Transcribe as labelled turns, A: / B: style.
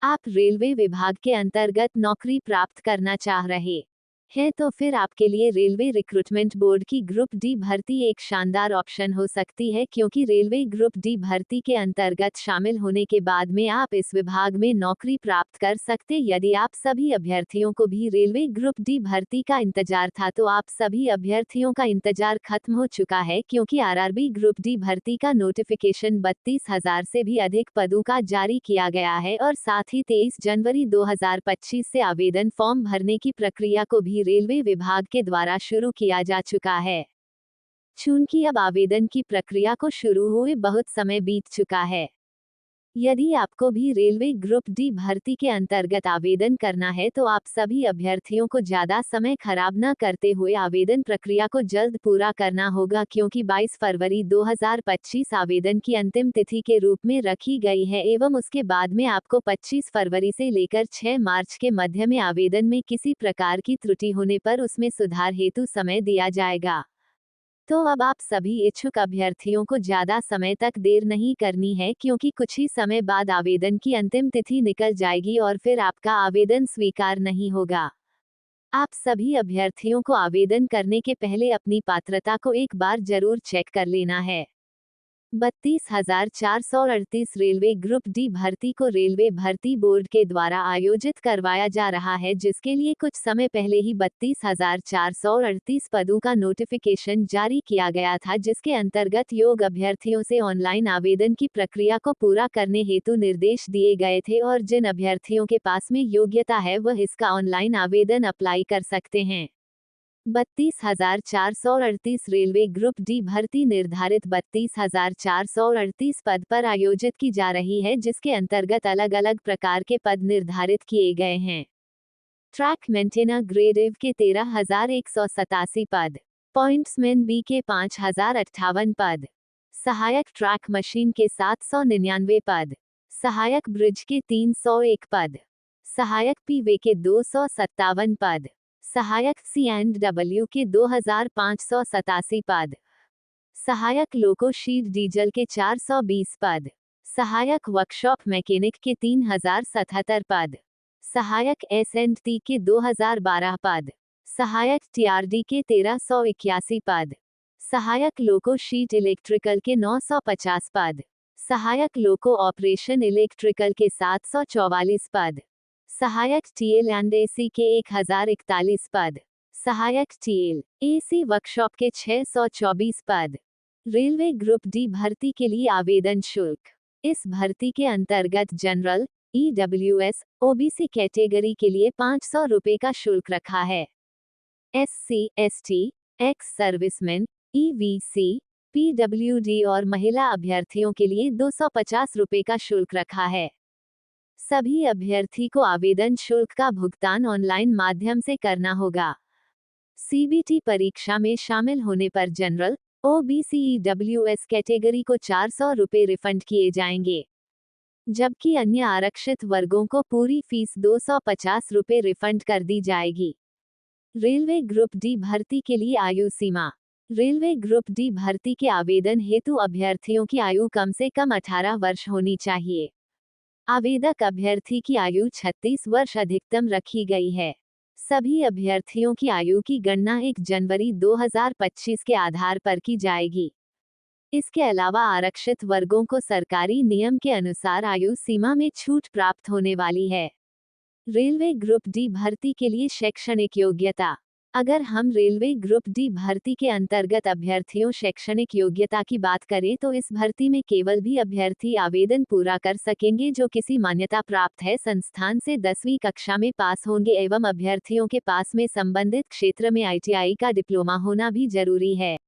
A: आप रेलवे विभाग के अंतर्गत नौकरी प्राप्त करना चाह रहे हैं तो फिर आपके लिए रेलवे रिक्रूटमेंट बोर्ड की ग्रुप डी भर्ती एक शानदार ऑप्शन हो सकती है, क्योंकि रेलवे ग्रुप डी भर्ती के अंतर्गत शामिल होने के बाद में आप इस विभाग में नौकरी प्राप्त कर सकते। यदि आप सभी अभ्यर्थियों को भी रेलवे ग्रुप डी भर्ती का इंतजार था तो आप सभी अभ्यर्थियों का इंतजार खत्म हो चुका है, क्योंकि आरआरबी ग्रुप डी भर्ती का नोटिफिकेशन 32,000 से भी अधिक पदों का जारी किया गया है और साथ ही 23 जनवरी 2025 से आवेदन फॉर्म भरने की प्रक्रिया को भी रेलवे विभाग के द्वारा शुरू किया जा चुका है। चूंकि अब आवेदन की प्रक्रिया को शुरू हुए बहुत समय बीत चुका है। यदि आपको भी रेलवे ग्रुप डी भर्ती के अंतर्गत आवेदन करना है तो आप सभी अभ्यर्थियों को ज्यादा समय खराब न करते हुए आवेदन प्रक्रिया को जल्द पूरा करना होगा, क्योंकि 22 फरवरी 2025 आवेदन की अंतिम तिथि के रूप में रखी गई है एवं उसके बाद में आपको 25 फरवरी से लेकर 6 मार्च के मध्य में आवेदन में किसी प्रकार की त्रुटि होने पर उसमें सुधार हेतु समय दिया जाएगा। तो अब आप सभी इच्छुक अभ्यर्थियों को ज्यादा समय तक देर नहीं करनी है, क्योंकि कुछ ही समय बाद आवेदन की अंतिम तिथि निकल जाएगी और फिर आपका आवेदन स्वीकार नहीं होगा। आप सभी अभ्यर्थियों को आवेदन करने के पहले अपनी पात्रता को एक बार जरूर चेक कर लेना है। 32,438 रेलवे ग्रुप डी भर्ती को रेलवे भर्ती बोर्ड के द्वारा आयोजित करवाया जा रहा है, जिसके लिए कुछ समय पहले ही 32,438 पदों का नोटिफिकेशन जारी किया गया था, जिसके अंतर्गत योग्य अभ्यर्थियों से ऑनलाइन आवेदन की प्रक्रिया को पूरा करने हेतु निर्देश दिए गए थे और जिन अभ्यर्थियों के पास में योग्यता है वह इसका ऑनलाइन आवेदन अप्लाई कर सकते हैं। 32,438 रेलवे ग्रुप डी भर्ती निर्धारित 32,438 पद पर आयोजित की जा रही है, जिसके अंतर्गत अलग अलग प्रकार के पद निर्धारित किए गए हैं। ट्रैक मेंटेनर ग्रेड ए के 13,187 पद, पॉइंट्समैन बी के 5,058 पद, सहायक ट्रैक मशीन के 799 पद, सहायक ब्रिज के 301 पद, सहायक पीवे के 257 पद, सहायक C&W के 2,587 पद, सहायक लोको शीट डीजल के 420 पद, सहायक वर्कशॉप मैकेनिक के 3,077 पद, सहायक S&T के 2,012 पद, सहायक TRD के 1,381 पद, सहायक लोको शीट इलेक्ट्रिकल के 950 पद, सहायक लोको ऑपरेशन इलेक्ट्रिकल के 744 पद, सहायक TL एंड AC के 1,041 पद, सहायक TL AC वर्कशॉप के 624 पद। रेलवे ग्रुप डी भर्ती के लिए आवेदन शुल्क। इस भर्ती के अंतर्गत जनरल, EWS, OBC कैटेगरी के लिए 500 रुपये का शुल्क रखा है। SC, ST, ex serviceman, EVC, PWD और महिला अभ्यर्थियों के लिए 250 रुपये का शुल्क रखा है। सभी अभ्यर्थी को आवेदन शुल्क का भुगतान ऑनलाइन माध्यम से करना होगा। CBT परीक्षा में शामिल होने पर जनरल, OBC, EWS कैटेगरी को 400 रुपये रिफंड किए जाएंगे, जबकि अन्य आरक्षित वर्गों को पूरी फीस 250 रुपये रिफंड कर दी जाएगी। रेलवे ग्रुप डी भर्ती के लिए आयु सीमा। रेलवे ग्रुप डी भर्ती के आवेदन हेतु अभ्यर्थियों की आयु कम से कम 18 वर्ष होनी चाहिए। आवेदक अभ्यर्थी की आयु 36 वर्ष अधिकतम रखी गई है। सभी अभ्यर्थियों की आयु की गणना 1 जनवरी 2025 के आधार पर की जाएगी। इसके अलावा आरक्षित वर्गों को सरकारी नियम के अनुसार आयु सीमा में छूट प्राप्त होने वाली है। रेलवे ग्रुप डी भर्ती के लिए शैक्षणिक योग्यता। अगर हम रेलवे ग्रुप डी भर्ती के अंतर्गत अभ्यर्थियों शैक्षणिक योग्यता की बात करें तो इस भर्ती में केवल भी अभ्यर्थी आवेदन पूरा कर सकेंगे जो किसी मान्यता प्राप्त है संस्थान से 10वीं कक्षा में पास होंगे एवं अभ्यर्थियों के पास में संबंधित क्षेत्र में ITI का डिप्लोमा होना भी जरूरी है।